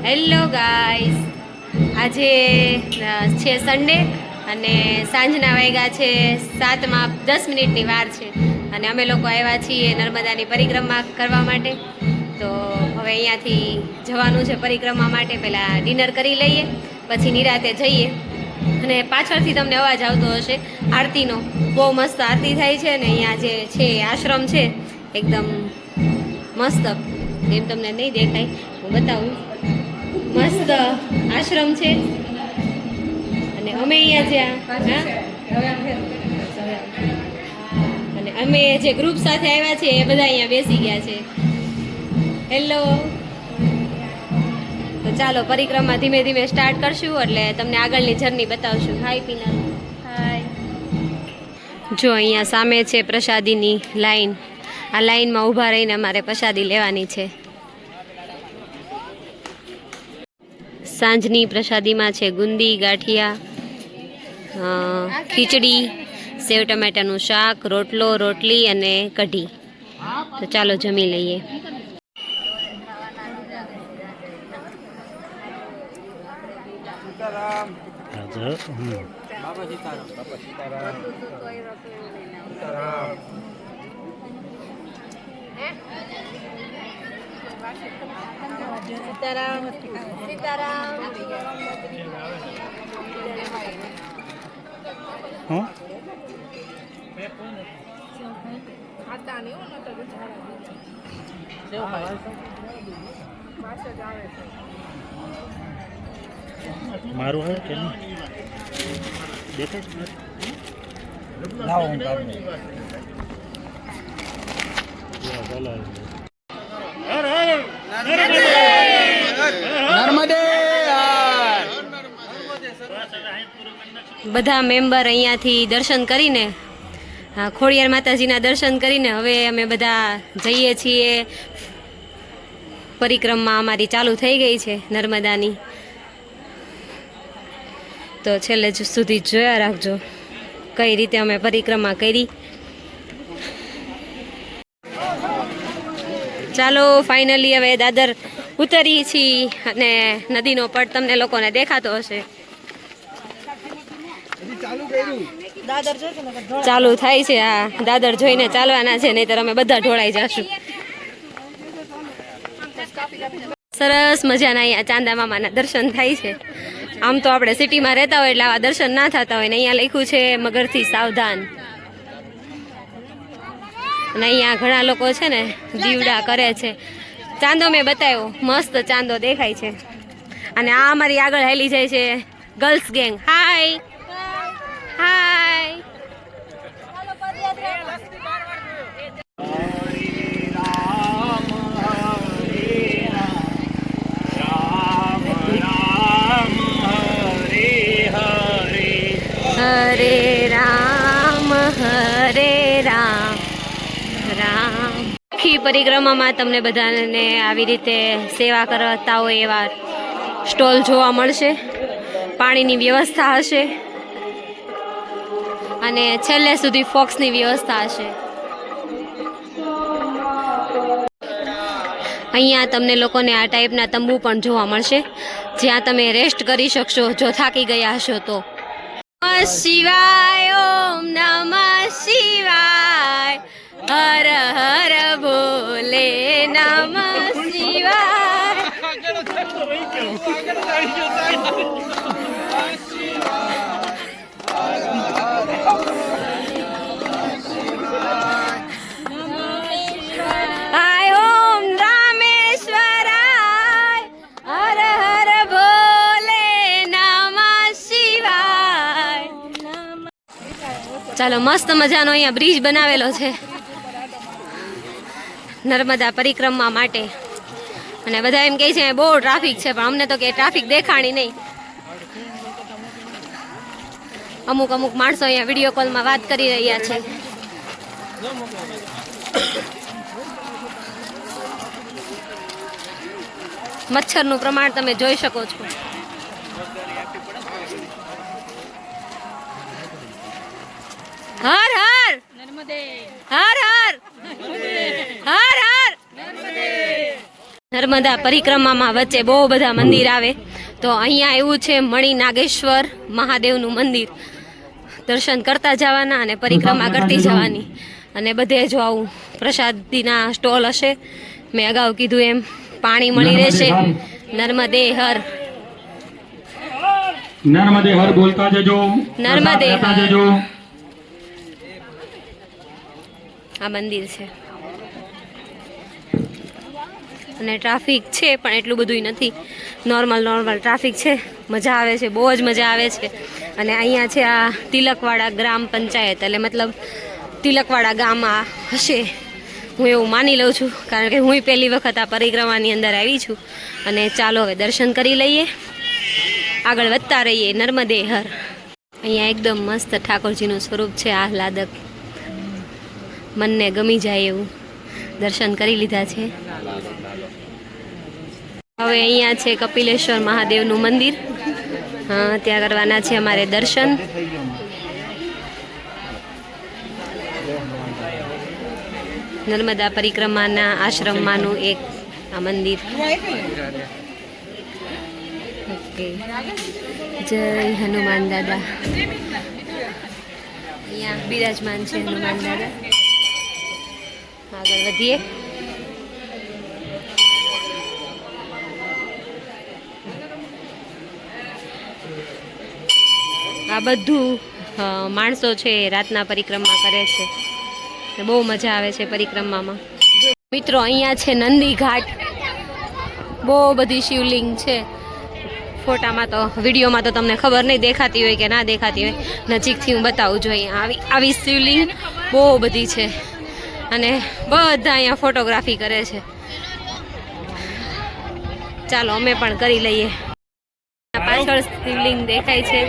Hello guys, આજે છે Sunday અને સાંજના વાગ્યા છે 7:10 વાર છે અને અમે લોકો આવ્યા છીએ નર્મદાની પરિક્રમા કરવા માટે. તો હવે અહીંયાથી જવાનું છે પરિક્રમા માટે. પહેલાં ડિનર કરી લઈએ, પછી નિરાતે જઈએ. અને પાછળથી તમને અવાજ આવતો હશે આરતીનો. બહુ મસ્ત આરતી થાય છે ને અહીંયા જે છે આશ્રમ છે એકદમ મસ્ત. એમ તમને નહીં દેખાય, હું બતાવું. મસ્ત આશ્રમ છે અને અમે અહીંયા અને અમે જે ગ્રુપ સાથે આવ્યા છીએ એ બધા અહીંયા બેસી ગયા છે. હેલો, તો ચાલો પરિક્રમા ધીમે ધીમે સ્ટાર્ટ કરશું એટલે તમને આગળની જર્ની બતાવશું. હાય પીના, હાય. જો અહીંયા સામે છે પ્રસાદીની લાઈન. આ લાઈનમાં ઊભા રહીને અમારે પ્રસાદી લેવાની છે. સાંજની પ્રસાદીમાં છે ગુંદી, ગાંઠિયા, ખીચડી, સેવ ટમેટાનું શાક, રોટલો, રોટલી અને કઢી. તો ચાલો જમી લઈએ. સીતારામ, સીતારામ. મારું હે કે દેખાય લાવો હું કામ બધા મેમ્બર અહીંયાથી દર્શન કરીને, ખોડિયાર માતાજીના દર્શન કરીને હવે અમે બધા જઈએ છીએ. પરિક્રમા અમારી ચાલુ થઈ ગઈ છે નર્મદાની. તો છેલ્લે સુધી જોયા રાખજો કઈ રીતે અમે પરિક્રમા કરી. ચાલો ફાઇનલી હવે દાદર ઉતરી છીએ અને નદીનો પટ તમને લોકોને દેખાતો હશે. ચાલુ થાય છે. હા, દાદર જોઈને ચાલવાના છે, નહીતર અમે બધા ઢોળાઈ જશું. સરસ મજાના અહીંયા ચાંદા મામાના દર્શન થાય છે. આમ તો આપણે સિટીમાં રહેતા હોય એટલે આવા દર્શન ના થતા હોય ને અહીંયા લખ્યું છે મગરથી સાવધાન. અને અહીંયા ઘણા લોકો છે ને દીવડા કરે છે. ચાંદો મેં બતાવ્યો, મસ્ત ચાંદો દેખાય છે. અને આ અમારી આગળ હેલી જાય છે ગર્લ્સ ગેંગ. હાય હાય. હરે રામ હરે રામ રામ. આખી પરિક્રમામાં તમને બધાને આવી રીતે સેવા કરતા હોય એવા સ્ટોલ જોવા મળશે. પાણીની વ્યવસ્થા હશે અને છેલ્લે સુધી ફોક્સની વ્યવસ્થા હશે. અહીંયા તમને લોકોને આ ટાઈપના તંબુ પણ જોવા મળશે જ્યાં તમે રેસ્ટ કરી શકશો જો થાકી ગયા હશો તો. નમઃ શિવાય, ઓમ નમઃ શિવાય, હર હર ભોલે, નમઃ શિવાય. હાય ઓમ રામેશ્વરાય, હર હર ભોલે, નમઃ શિવાય. ચાલો, મસ્ત મજાનો અહીંયા બ્રિજ બનાવેલો છે નર્મદા પરિક્રમા માટે. અને બધા એમ કહે છે બહુ ટ્રાફિક છે, પણ અમને તો કે ટ્રાફિક દેખાણી નહીં. અમુક અમુક માણસો અહીંયા વિડીયો કોલમાં વાત કરી રહ્યા છે. મચ્છરનું પ્રમાણ તમે જોઈ શકો છો. હર હર નર્મદે, હર હર હર હર નર્મદે. નર્મદા પરિક્રમામાં વચ્ચે બહુ બધા મંદિર આવે, તો અહીંયા એવું છે મણિ નાગેશ્વર મહાદેવનું મંદિર. દર્શન કરતા જવાના અને પરિક્રમા કરતી જવાની. અને બધે જો આવું પ્રસાદીના સ્ટોલ હશે. મેં અગાઉ કીધું એમ પાણી મળી રહેશે. નર્મદે હર, નર્મદે હર બોલતા જજો, નર્મદે પ્રસાદ લેતા હર. જજો. આ મંદિર છે અને ટ્રાફિક છે પણ એટલું બધું નથી. નોર્મલ ટ્રાફિક છે. મજા આવે છે, બહુ જ મજા આવે છે. અને અહીંયા છે આ તિલકવાડા ગ્રામ પંચાયત, એટલે મતલબ તિલકવાડા ગામ આ હશે, હું એવું માની લઉં છું, કારણ કે હું પહેલી વખત આ પરિક્રમાની અંદર આવી છું. અને ચાલો હવે દર્શન કરી લઈએ, આગળ વધતા રહીએ. નર્મદે હર. અહીંયા એકદમ મસ્ત ઠાકોરજીનું સ્વરૂપ છે, આહલાદક, મનને ગમી જાય એવું. દર્શન કરી લીધા છે. હવે અહીંયા છે કપિલેશ્વર મહાદેવનું મંદિર. ત્યાં કરવાના છે અમારે દર્શન. નર્મદા પરિક્રમાના આશ્રમમાંનું એક આ મંદિર. ઓકે, જય હનુમાન દાદા. અહીંયા બિરાજમાન છે હનુમાન દાદા. આગળ વધીએ. આ બધું માણસો છે રાતના પરિક્રમા કરે છે. બહુ મજા આવે છે પરિક્રમામાં. મિત્રો અહીંયા છે નંદી ઘાટ. બહુ બધી શિવલિંગ છે. ફોટામાં તો, વિડીયોમાં તો તમને ખબર નહીં દેખાતી હોય કે ના દેખાતી હોય. નજીકથી હું બતાવું છું. અહીંયા આવી શિવલિંગ બહુ બધી છે અને બધા અહીંયા ફોટોગ્રાફી કરે છે. ચાલો અમે પણ કરી લઈએ. પાછળ શિવલિંગ દેખાય છે,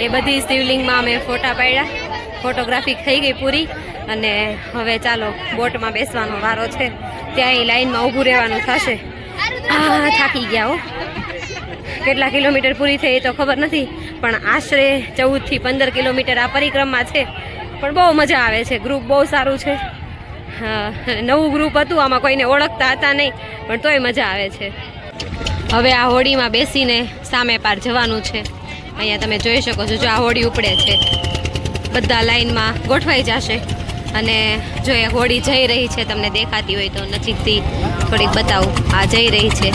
એ બધી શિવલિંગમાં અમે ફોટા પાડ્યા. ફોટોગ્રાફી થઈ ગઈ પૂરી. અને હવે ચાલો બોટમાં બેસવાનો વારો છે. ત્યાં એ લાઈનમાં ઊભું રહેવાનું થશે. થાકી ગયા હો. કેટલા કિલોમીટર પૂરી થઈ તો ખબર નથી, પણ આશરે 14 થી 15 કિલોમીટર આ પરિક્રમા છે. પણ બહુ મજા આવે છે. ગ્રુપ બહુ સારું છે. નવું ગ્રુપ હતું, આમાં કોઈને ઓળખતા હતા નહીં, પણ તોય મજા આવે છે. હવે આ હોડીમાં બેસીને સામે પાર જવાનું છે. અહીંયા તમે જોઈ શકો છો, જો આ હોડી ઉપડે છે. બધા લાઈનમાં ગોઠવાઈ જશે. અને જો એ હોડી જઈ રહી છે, તમને દેખાતી હોય તો નજીકથી થોડીક બતાવું. આ જઈ રહી છે.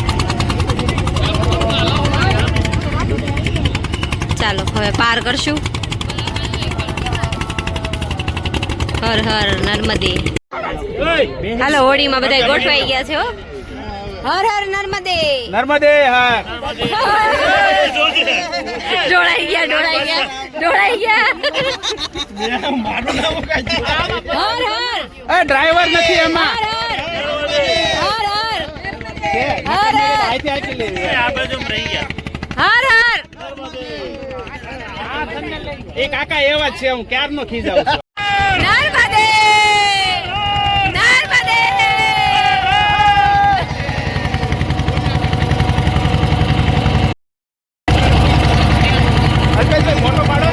ચાલો હવે પાર કરશું. હર હર નર્મદે. હાલો, હોડીમાં બધા ગોઠવાઈ ગયા છે. હો, હર હર નર્મદે. નર્મદે હર. ઢોળાઈ ગયા. મારું નામ હર હર. ડ્રાઈવર નથી એમાં. હર હર. એ કાકા એવા જ છે, હું ક્યારનો ખીજાવું છું. નર્મદે. ફોટો પાડો.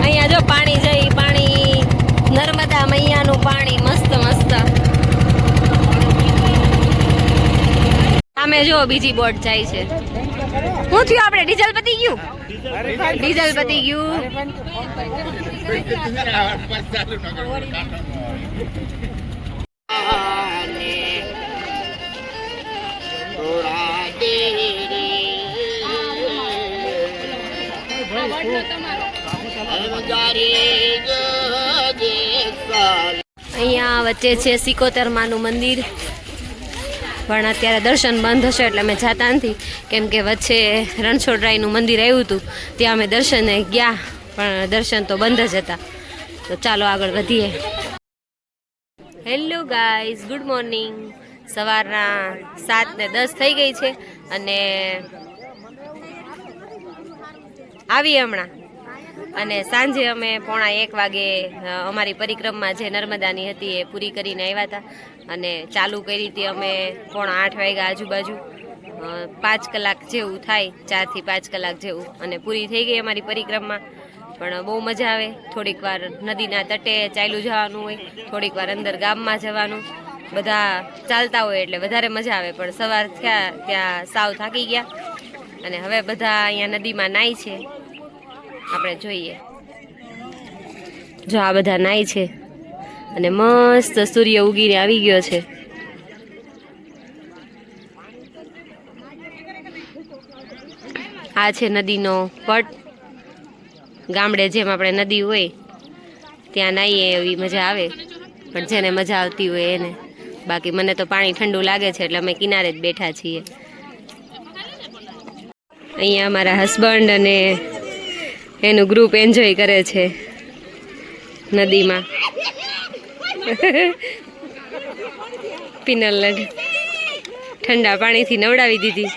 અહીંયા જો પાણી જઈ, પાણી નર્મદા મૈયાનું પાણી મસ્ત. સામે જો બીજી બોટ જાય છે. શું થયું? આપણે ડીઝલ પતી ગયું. અહીંયા વચ્ચે છે સિકોતરમાનું મંદિર, પણ અત્યારે દર્શન બંધ હશે એટલે અમે જતા નથી. કેમ કે વચ્ચે રણછોડરાયનું મંદિર આવ્યું હતું, ત્યાં અમે દર્શને ગયા, પણ દર્શન તો બંધ જ હતા. તો ચાલો આગળ વધીએ. Hello guys, good morning. સવારના 7:10 થઈ ગઈ છે અને આવી હમણાં. અને સાંજે અમે 1:15 વાગે અમારી પરિક્રમા જે નર્મદાની હતી એ પૂરી કરીને આવ્યા હતા. અને ચાલુ કરી હતી અમે 7:45 વાગ્યા આજુબાજુ. 5 કલાક જેવું થાય, 4 થી 5 કલાક જેવું. અને પૂરી થઈ ગઈ અમારી પરિક્રમા. પણ બહુ મજા આવે. થોડીક વાર નદીના તટે ચાલ્યું જવાનું હોય, થોડીક વાર અંદર ગામમાં જવાનું, બધા ચાલતા હોય એટલે વધારે મજા આવે. પણ સવાર થયા ત્યાં સાવ થાકી ગયા અને હવે બધા અહીંયા નદીમાં નાય છે. આપણે જોઈએ, જો આ બધા નાય છે અને મસ્ત સૂર્ય ઉગીને આવી ગયો છે. આ છે નદીનો પટ. ગામડે જેમ આપણે નદી હોય ત્યાં નાહીએ એવી મજા આવે, પણ જેને મજા આવતી હોય એને. બાકી મને તો પાણી ઠંડુ લાગે છે એટલે અમે કિનારે જ બેઠા છીએ. અહીંયા અમારા હસબન્ડ અને એનું ગ્રુપ એન્જોય કરે છે નદીમાં. પિનલને ઠંડા પાણીથી નવડાવી દીધી.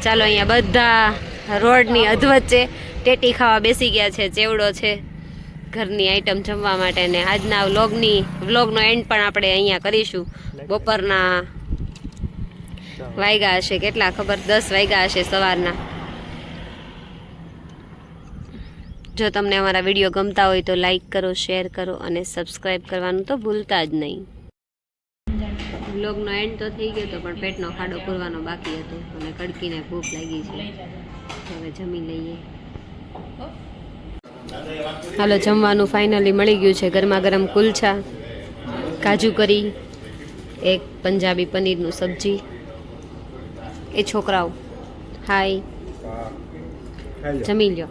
ચાલો, અહીંયા બધા રોડની અધવચ્ચે ટેટી ખાવા બેસી ગયા છે. ચેવડો છે ઘરની આઈટમ જમવા માટે. ને આજના વ્લોગનો એન્ડ પણ આપણે અહીંયા કરીશું. બપોરના વાગ્યા હશે, કેટલા ખબર, 10 વાગ્યા હશે સવારના. જો તમને અમારા વિડીયો ગમતા હોય તો લાઈક કરો, શેર કરો અને સબસ્ક્રાઈબ કરવાનું તો ભૂલતા જ નહીં. વ્લોગનો એન્ડ તો થઈ ગયો હતો, પણ પેટનો ખાડો પૂરવાનો બાકી હતો અને કડકીને ભૂખ લાગી છે. હવે જમી લઈએ. હાલો, જમવાનું ફાઇનલી મળી ગયું છે. ગરમા ગરમ કુલચા, કાજુ કરી, એક પંજાબી પનીરનું સબ્જી. એ છોકરાઓ હાય, જમી લ્યો.